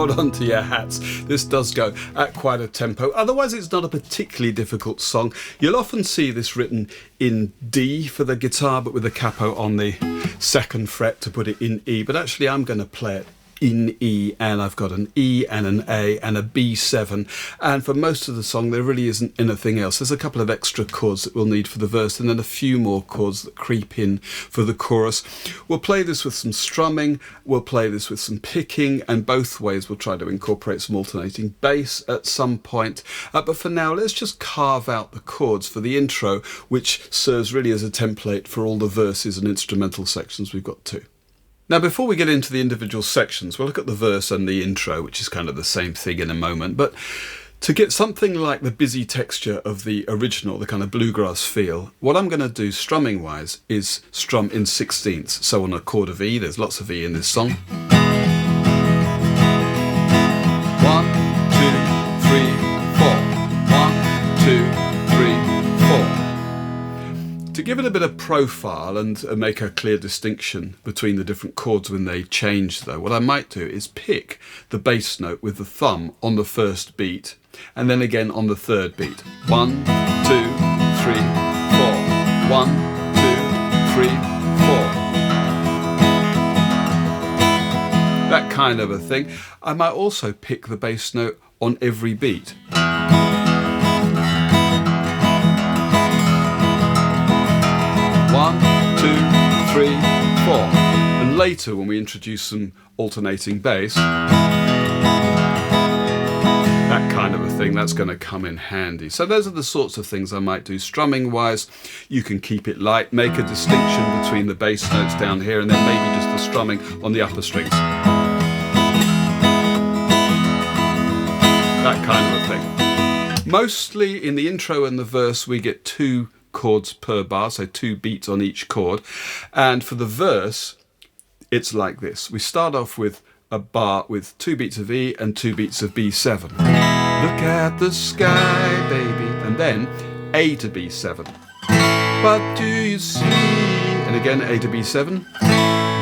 hold on to your hats. This does go at quite a tempo. Otherwise, it's not a particularly difficult song. You'll often see this written in D for the guitar, but with a capo on the second fret to put it in E. But actually, I'm going to play it in E, and I've got an E and an A and a B7, and for most of the song there really isn't anything else. There's a couple of extra chords that we'll need for the verse, and then a few more chords that creep in for the chorus. We'll play this with some strumming, we'll play this with some picking, and both ways we'll try to incorporate some alternating bass at some point. But for now, let's just carve out the chords for the intro, which serves really as a template for all the verses and instrumental sections we've got too. Now, before we get into the individual sections, we'll look at the verse and the intro, which is kind of the same thing in a moment. But to get something like the busy texture of the original, the kind of bluegrass feel, what I'm going to do strumming-wise is strum in 16ths. So on a chord of E, there's lots of E in this song. 1, 2, 3, 4. 1, 2, 3, 4. To give it a bit of profile and make a clear distinction between the different chords when they change, though, what I might do is pick the bass note with the thumb on the first beat and then again on the third beat. 1, 2, 3, 4. 1, 2, 3, 4. That kind of a thing. I might also pick the bass note on every beat. 1, 2, 3, 4. And later, when we introduce some alternating bass, that kind of a thing, that's going to come in handy. So those are the sorts of things I might do strumming wise. You can keep it light, make a distinction between the bass notes down here and then maybe just the strumming on the upper strings. That kind of a thing. Mostly in the intro and the verse we get 2 chords per bar, so 2 beats on each chord. And for the verse, it's like this. We start off with a bar with 2 beats of E and 2 beats of B7. Look at the sky, baby. And then A to B7. What do you see? And again, A to B7.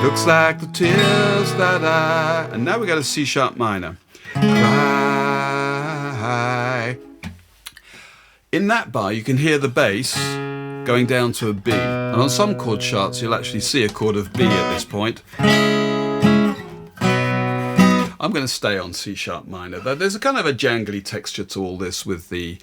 Looks like the tears that I... And now we go to C sharp minor. Cry. In that bar, you can hear the bass going down to a B. And on some chord charts, you'll actually see a chord of B at this point. I'm going to stay on C sharp minor. There's a kind of a jangly texture to all this with the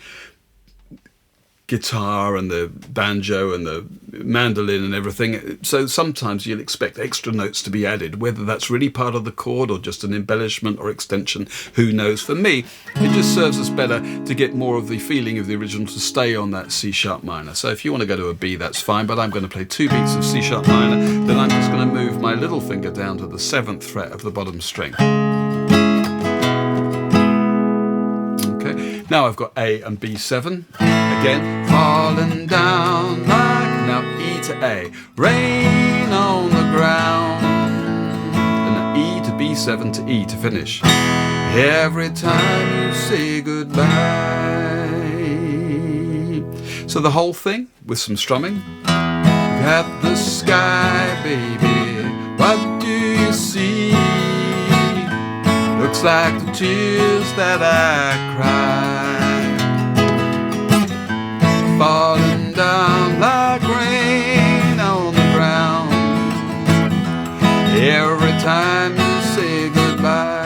guitar and the banjo and the mandolin and everything. So sometimes you'll expect extra notes to be added, whether that's really part of the chord or just an embellishment or extension, who knows. For me, it just serves us better to get more of the feeling of the original to stay on that C sharp minor. So if you want to go to a B, that's fine, but I'm going to play 2 beats of C sharp minor, then I'm just going to move my little finger down to the 7th fret of the bottom string. Okay, now I've got A and B7. Again, falling down like, now E to A, rain on the ground, and now E to B7 to E to finish. Every time you say goodbye. So the whole thing with some strumming. Look at the sky, baby, what do you see? Looks like the tears that I cry. Falling down like rain on the ground. Every time you say goodbye.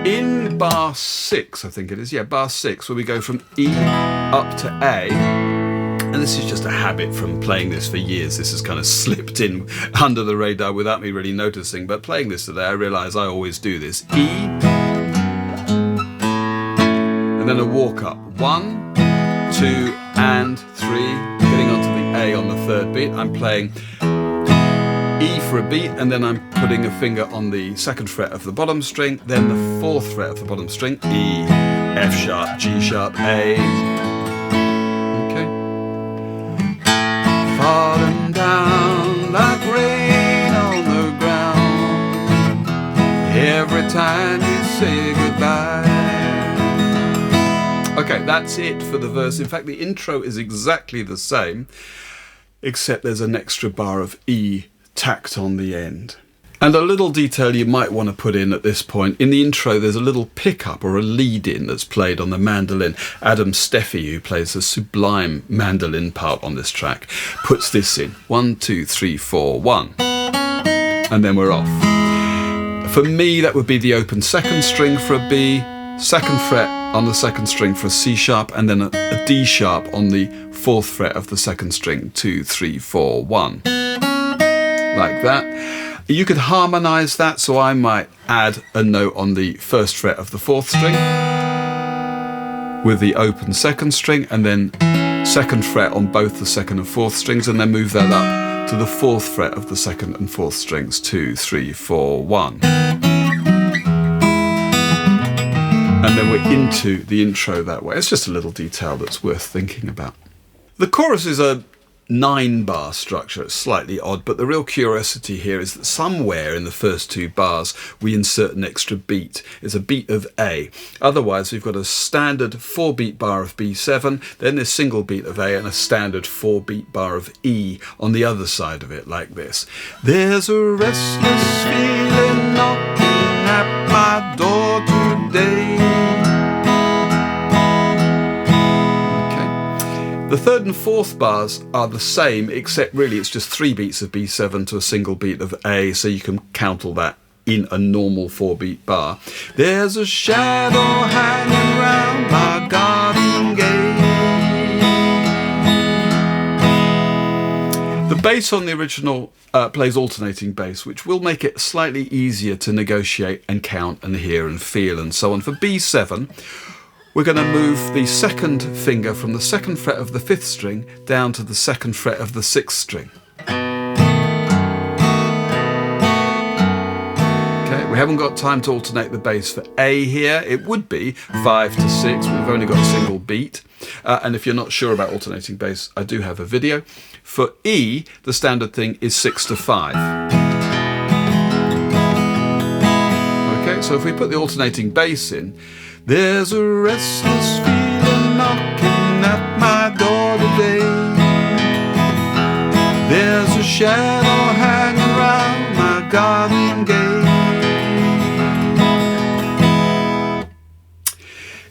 In bar 6, I think it is, yeah, bar 6, where we go from E up to A, and this is just a habit from playing this for years. This has kind of slipped in under the radar without me really noticing, but playing this today, I realise I always do this. E, and then a walk up. 1, 2, and 3. Getting onto the A on the 3rd beat. I'm playing E for a beat, and then I'm putting a finger on the 2nd fret of the bottom string, then the 4th fret of the bottom string. E, F sharp, G sharp, A. Okay. Falling down like rain on the ground. Every time you say goodbye. Okay, that's it for the verse. In fact, the intro is exactly the same, except there's an extra bar of E tacked on the end. And a little detail you might want to put in at this point, in the intro there's a little pickup or a lead-in that's played on the mandolin. Adam Steffi, who plays a sublime mandolin part on this track, puts this in. 1, 2, 3, 4, 1. And then we're off. For me, that would be the open second string for a B, second fret on the second string for a C sharp, and then a D sharp on the fourth fret of the second string. 2, 3, 4, 1. Like that. You could harmonise that, so I might add a note on the first fret of the fourth string with the open second string, and then second fret on both the second and fourth strings, and then move that up to the fourth fret of the second and fourth strings. 2, 3, 4, 1. And then we're into the intro that way. It's just a little detail that's worth thinking about. The chorus is a 9-bar structure. It's slightly odd, but the real curiosity here is that somewhere in the first 2 bars we insert an extra beat. It's a beat of A. Otherwise we've got a standard 4-beat bar of B7, then this single beat of A, and a standard 4-beat bar of E on the other side of it, like this. There's a restless feeling knocking at my door today. The third and fourth bars are the same, except really it's just 3 beats of B7 to a single beat of A, so you can count all that in a normal 4-beat bar. There's a shadow hanging round my garden gate. The bass on the original plays alternating bass, which will make it slightly easier to negotiate and count and hear and feel and so on. For B7, we're going to move the second finger from the second fret of the 5th string down to the second fret of the 6th string. Okay, we haven't got time to alternate the bass for A here. It would be 5 to 6, but we've only got a single beat. And if you're not sure about alternating bass, I do have a video. For E, the standard thing is 6 to 5. Okay, so if we put the alternating bass in, there's a restless feeling knocking at my door today. There's a shadow hanging round my garden gate.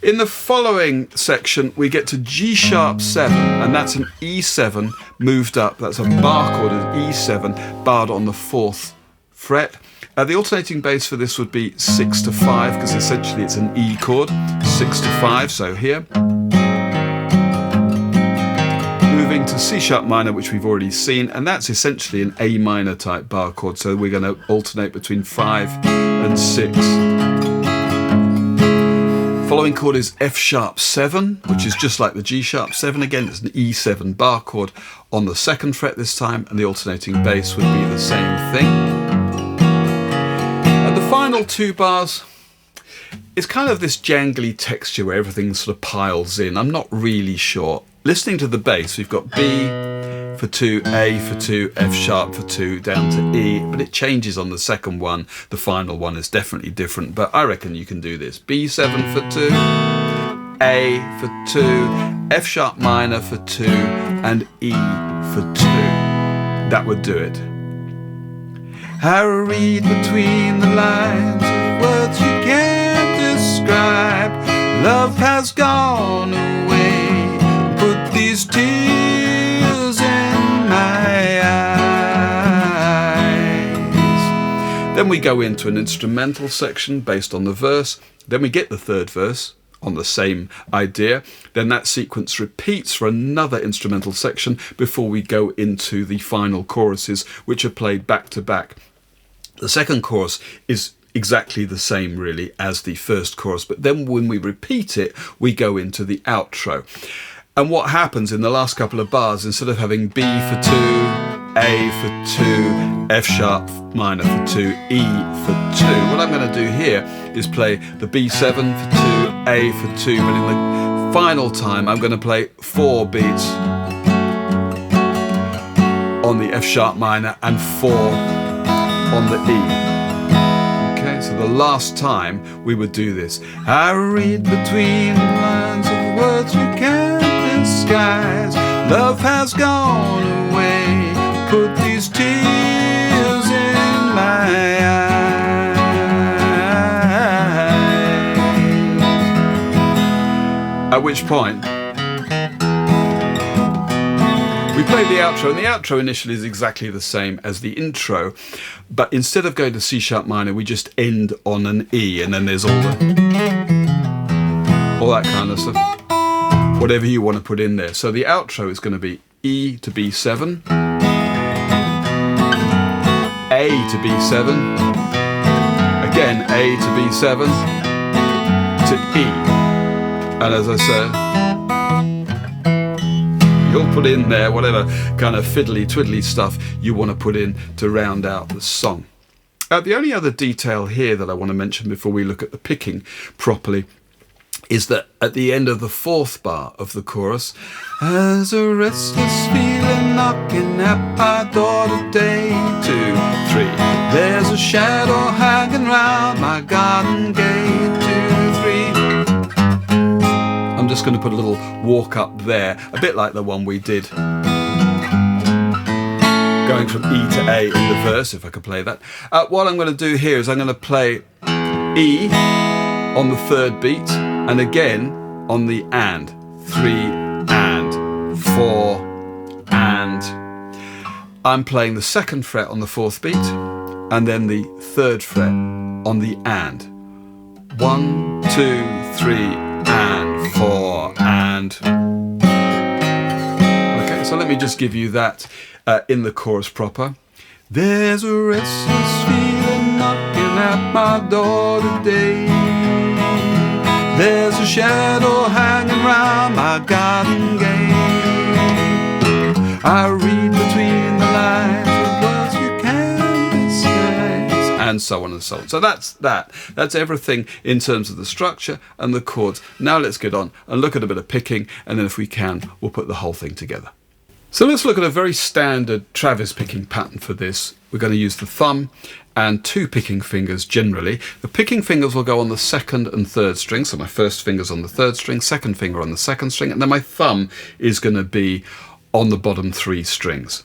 In the following section, we get to G sharp 7, and that's an E7 moved up. That's a bar chord of E7 barred on the 4th fret. The alternating bass for this would be 6 to 5, because essentially it's an E chord, 6 to 5, so here. Moving to C sharp minor, which we've already seen, and that's essentially an A minor type bar chord, so we're going to alternate between 5 and 6. Following chord is F sharp 7, which is just like the G sharp 7. Again, it's an E7 bar chord on the 2nd fret this time, and the alternating bass would be the same thing. The final 2 bars is kind of this jangly texture where everything sort of piles in. I'm not really sure. Listening to the bass, we've got B for 2, A for 2, F sharp for 2, down to E, but it changes on the second one. The final one is definitely different, but I reckon you can do this. B7 for 2, A for 2, F sharp minor for 2, and E for 2. That would do it. I read between the lines of words you can't describe. Love has gone away, put these tears in my eyes. Then we go into an instrumental section based on the verse. Then we get the 3rd verse on the same idea. Then that sequence repeats for another instrumental section before we go into the final choruses, which are played back to back. The second chorus is exactly the same really as the first chorus, but then when we repeat it, we go into the outro. And what happens in the last couple of bars, instead of having B for 2, A for 2, F sharp minor for 2, E for 2, what I'm going to do here is play the B7 for 2, A for 2, but in the final time I'm going to play 4 beats on the F sharp minor and 4 on the E. Okay, so the last time we would do this. I read between the lines of words you can't disguise. Love has gone away, put these tears in my eyes. at which point we play the outro, and the outro initially is exactly the same as the intro, but instead of going to C sharp minor, we just end on an E, and then there's all that kind of stuff, whatever you want to put in there. So the outro is going to be E to B7, A to B7, again A to B7 to E, and as I said, you'll put in there whatever kind of fiddly twiddly stuff you want to put in to round out the song. The only other detail here that I want to mention before we look at the picking properly is that at the end of the fourth bar of the chorus, there's a restless feeling knocking at my door today, 2, 3. There's a shadow hanging round my garden gate, 2, 3. I'm just going to put a little walk up there, a bit like the one we did, going from E to A in the verse, if I could play that. What I'm going to do here is I'm going to play E on the third beat, and again on the and. 3 and, 4 and. I'm playing the second fret on the fourth beat, and then the third fret on the and. 1, 2, 3 and 4 and. Okay, so let me just give you that in the chorus proper. There's a restless feeling knocking at my door today. There's a shadow hanging round my garden gate. I read between the lines of words you can't disguise, and so on and so on. So that's that. That's everything in terms of the structure and the chords. Now let's get on and look at a bit of picking, and then if we can, we'll put the whole thing together. So let's look at a very standard Travis picking pattern for this. We're going to use the thumb and 2 picking fingers generally. The picking fingers will go on the second and third string, so my first finger's on the third string, second finger on the second string, and then my thumb is going to be on the bottom 3 strings.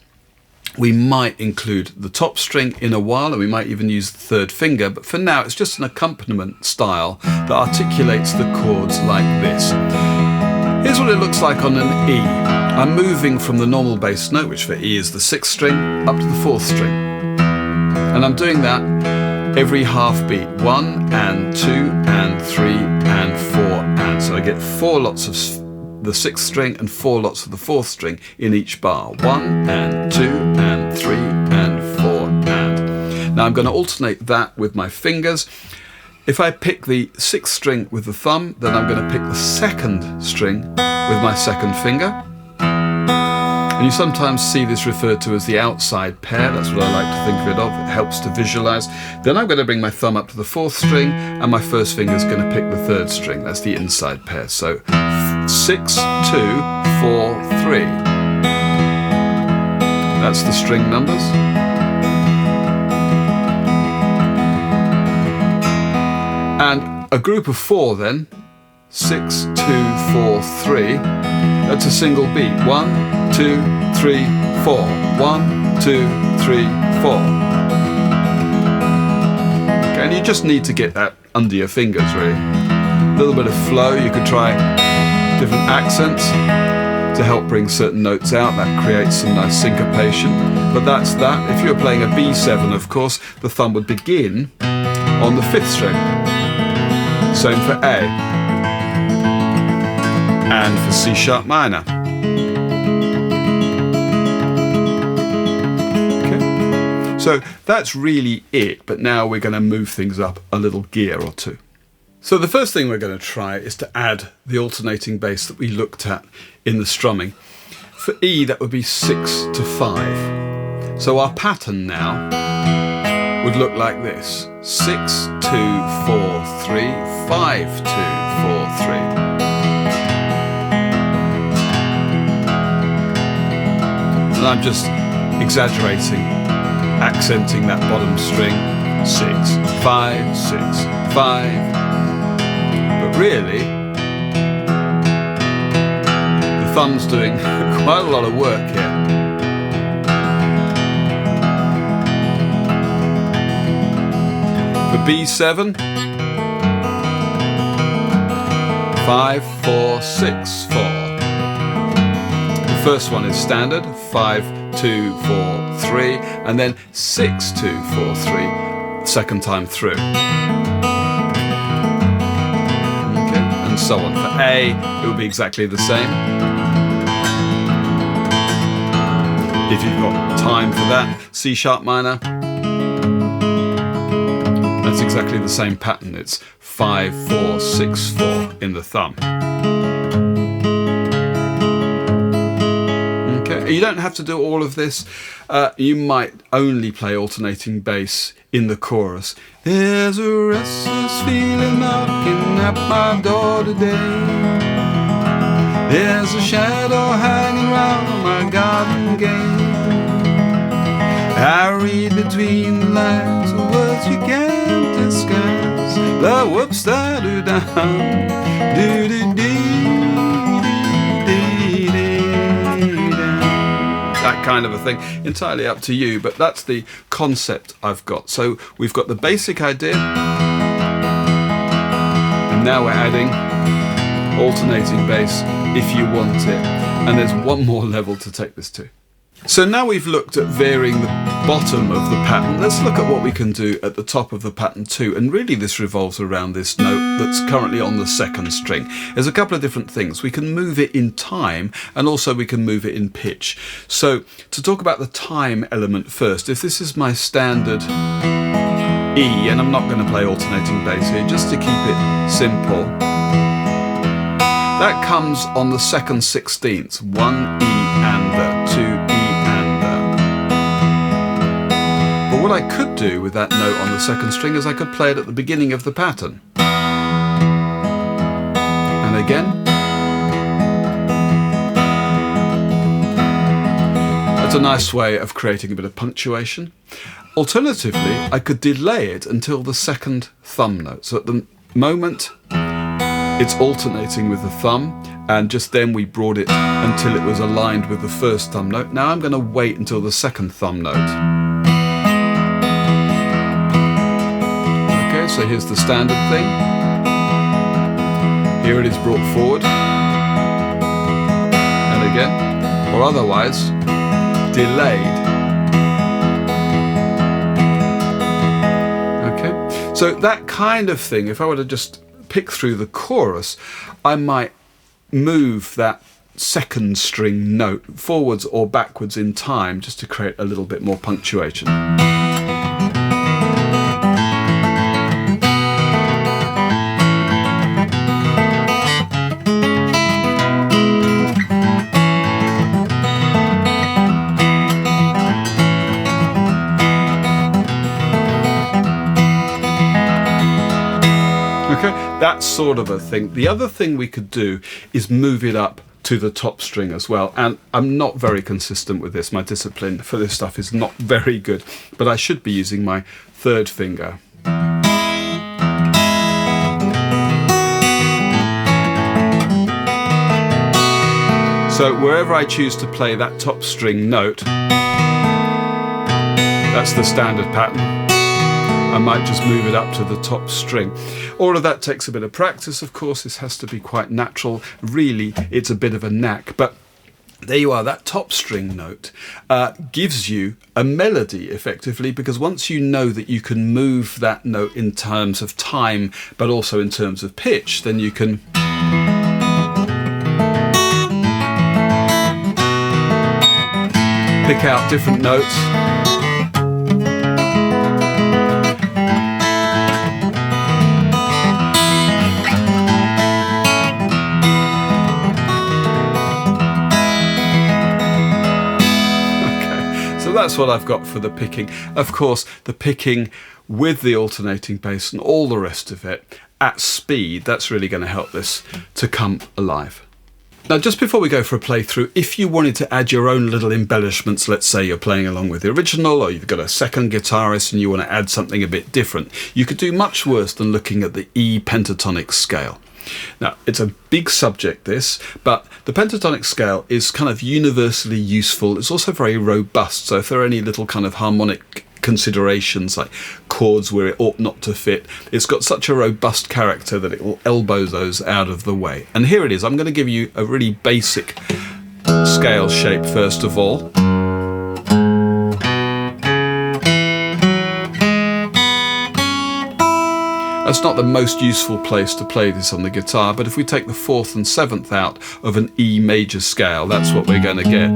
We might include the top string in a while, and we might even use the third finger, but for now it's just an accompaniment style that articulates the chords like this. Here's what it looks like on an E. I'm moving from the normal bass note, which for E is the 6th string, up to the 4th string. And I'm doing that every half beat. 1 and 2 and 3 and 4 and. So I get 4 lots of the 6th string and 4 lots of the 4th string in each bar. 1 and 2 and 3 and 4 and. Now I'm going to alternate that with my fingers. If I pick the 6th string with the thumb, then I'm going to pick the 2nd string with my 2nd finger. And you sometimes see this referred to as the outside pair. That's what I like to think of it of. It helps to visualize. Then I'm going to bring my thumb up to the 4th string, and my first finger is going to pick the 3rd string. That's the inside pair. So 6, 2, 4, 3. That's the string numbers. And a group of 4 then. 6, 2, 4, 3. That's a single beat. 1, 2, 3, 4. 1, 2, 3, 4. Okay, and you just need to get that under your fingers, really. A little bit of flow. You could try different accents to help bring certain notes out. That creates some nice syncopation. But that's that. If you were playing a B7, of course, the thumb would begin on the 5th string. Same for A. And for C sharp minor. Okay, so that's really it, but now we're going to move things up a little gear or two. So the first thing we're going to try is to add the alternating bass that we looked at in the strumming. For E, that would be 6 to 5. So our pattern now would look like this: 6, 2, 4, 3, 5, 2, 4, 3. And I'm just exaggerating, accenting that bottom string. 6, 5, 6, 5. But really, the thumb's doing quite a lot of work here. For B7, 5, 4, 6, 4. The first one is standard, 5, 2, 4, 3, and then 6, 2, 4, 3, second time through. Okay, and so on. For A, it will be exactly the same. If you've got time for that, C sharp minor, that's exactly the same pattern. It's 5, 4, 6, 4 in the thumb. Okay, you don't have to do all of this. You might only play alternating bass in the chorus. There's a restless feeling knocking at my door today. There's a shadow hanging round my garden gate. I read between the lines of words you can't disguise. The whoops da do down, do do dee dee dee. That kind of a thing. Entirely up to you, but that's the concept I've got. So we've got the basic idea, and now we're adding alternating bass if you want it. And there's one more level to take this to. So now we've looked at varying the bottom of the pattern, let's look at what we can do at the top of the pattern too. And really this revolves around this note that's currently on the second string. There's a couple of different things. We can move it in time, and also we can move it in pitch. So to talk about the time element first, if this is my standard E, and I'm not going to play alternating bass here, just to keep it simple, that comes on the second 16th, 1 E and 2 E and But what I could do with that note on the second string is I could play it at the beginning of the pattern. And again. That's a nice way of creating a bit of punctuation. Alternatively, I could delay it until the second thumb note. So at the moment, it's alternating with the thumb, and just then we brought it until it was aligned with the first thumb note. Now I'm going to wait until the second thumb note. Okay, so here's the standard thing. Here it is brought forward. And again, or otherwise, delayed. Okay, so that kind of thing, if I were to just pick through the chorus, I might move that second string note forwards or backwards in time just to create a little bit more punctuation. That sort of a thing. The other thing we could do is move it up to the top string as well. And I'm not very consistent with this. My discipline for this stuff is not very good, but I should be using my third finger. So wherever I choose to play that top string note, that's the standard pattern. I might just move it up to the top string. All of that takes a bit of practice, of course. This has to be quite natural. Really, it's a bit of a knack. But there you are. That top string note gives you a melody, effectively, because once you know that you can move that note in terms of time, but also in terms of pitch, then you can pick out different notes. That's what I've got for the picking. Of course, the picking with the alternating bass and all the rest of it at speed, that's really going to help this to come alive. Now, just before we go for a playthrough, if you wanted to add your own little embellishments, let's say you're playing along with the original, or you've got a second guitarist and you want to add something a bit different, you could do much worse than looking at the E pentatonic scale. Now, it's a big subject, this, but the pentatonic scale is kind of universally useful. It's also very robust, so if there are any little kind of harmonic considerations like chords where it ought not to fit. It's got such a robust character that it will elbow those out of the way. And here it is. I'm going to give you a really basic scale shape first of all. That's not the most useful place to play this on the guitar, but if we take the 4th and 7th out of an E major scale, that's what we're going to get.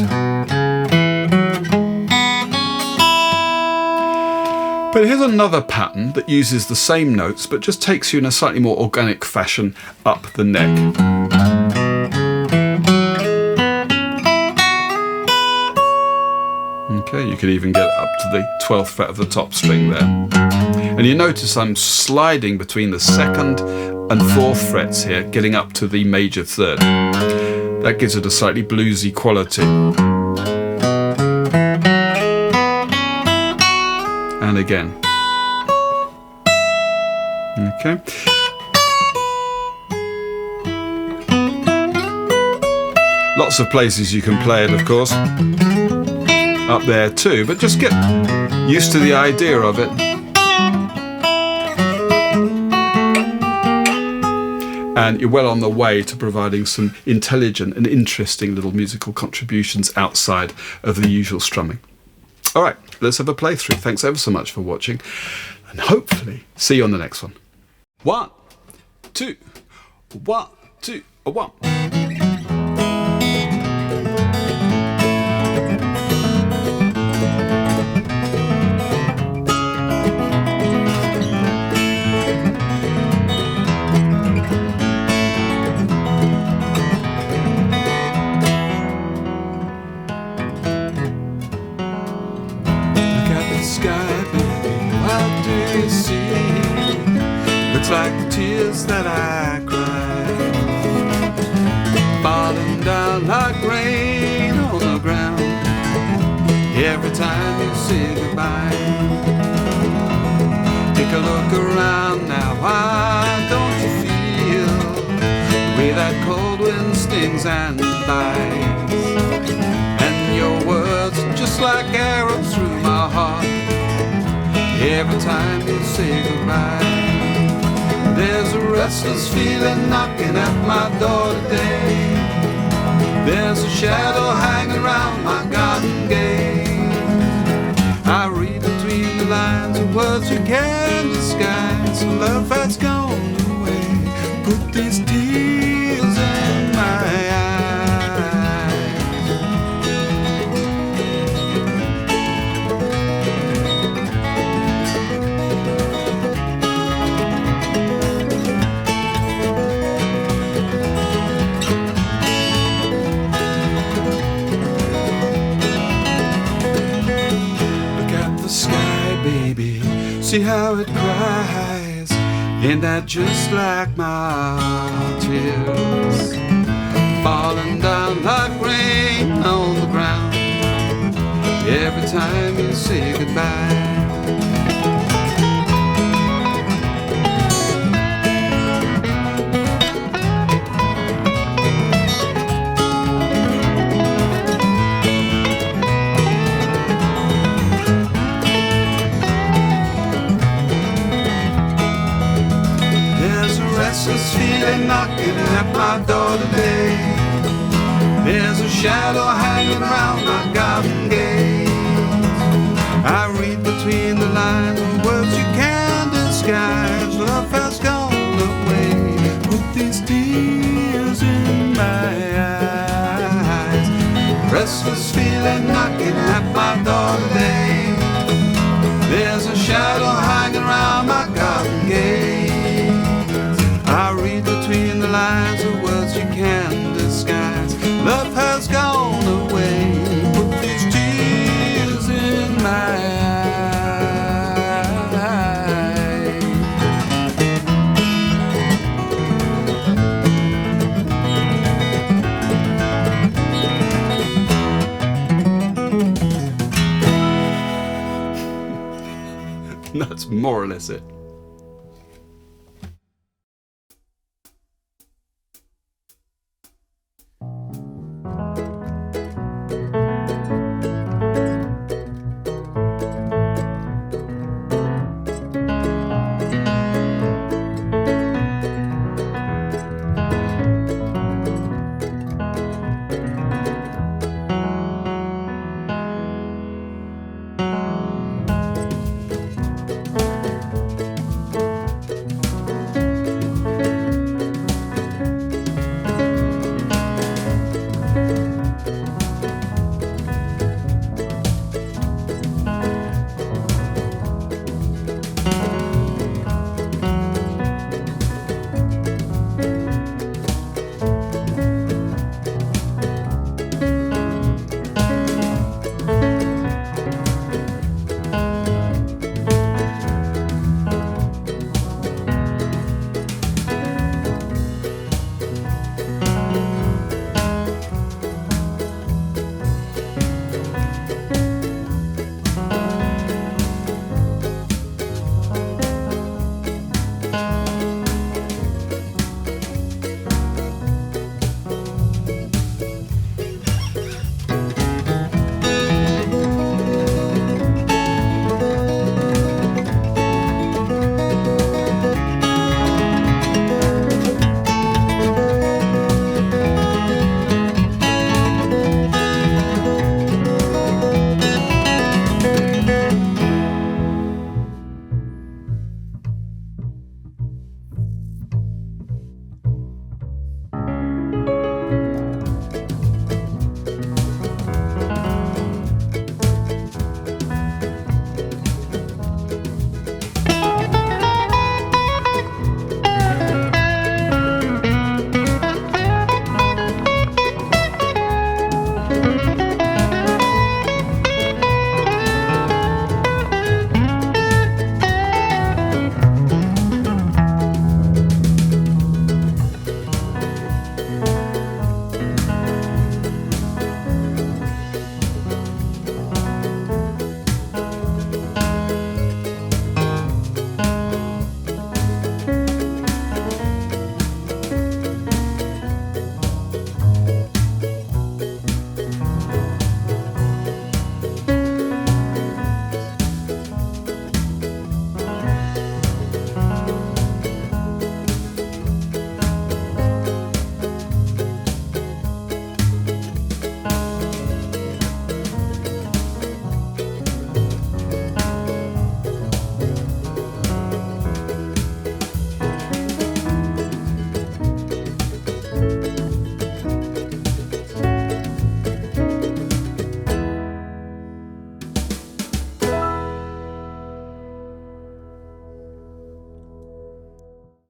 But here's another pattern that uses the same notes, but just takes you in a slightly more organic fashion up the neck. Okay, you can even get up to the 12th fret of the top string there. And you notice I'm sliding between the 2nd and 4th frets here, getting up to the major 3rd. That gives it a slightly bluesy quality. And again. Okay. Lots of places you can play it, of course. Up there too, but just get used to the idea of it. And you're well on the way to providing some intelligent and interesting little musical contributions outside of the usual strumming. All right, let's have a playthrough. Thanks ever so much for watching, and hopefully see you on the next one. 1, 2, 1, 2, 1. Sky, baby, what do you see? Looks like the tears that I cried, falling down like rain on the ground every time you say goodbye. Take a look around now, why don't you feel the way that cold wind stings and bites? And your words are just like arrows through my heart every time you say goodbye. There's a restless feeling knocking at my door today. There's a shadow hanging around my garden gate. I read between the lines of words you can't disguise. Love has gone away, put these tears in my eyes. Baby, see how it cries. Ain't that just like my tears falling down like rain on the ground every time you say goodbye? Restless feeling knocking at my door today. There's a shadow hanging around my garden gate. I read between the lines of words you can't disguise. Love has gone away, put these tears in my eyes. Restless feeling knocking at my door today. There's a shadow hanging around my garden gate. I read between the lines of words you can't disguise. Love has gone away, put these tears in my eyes. That's more or less it.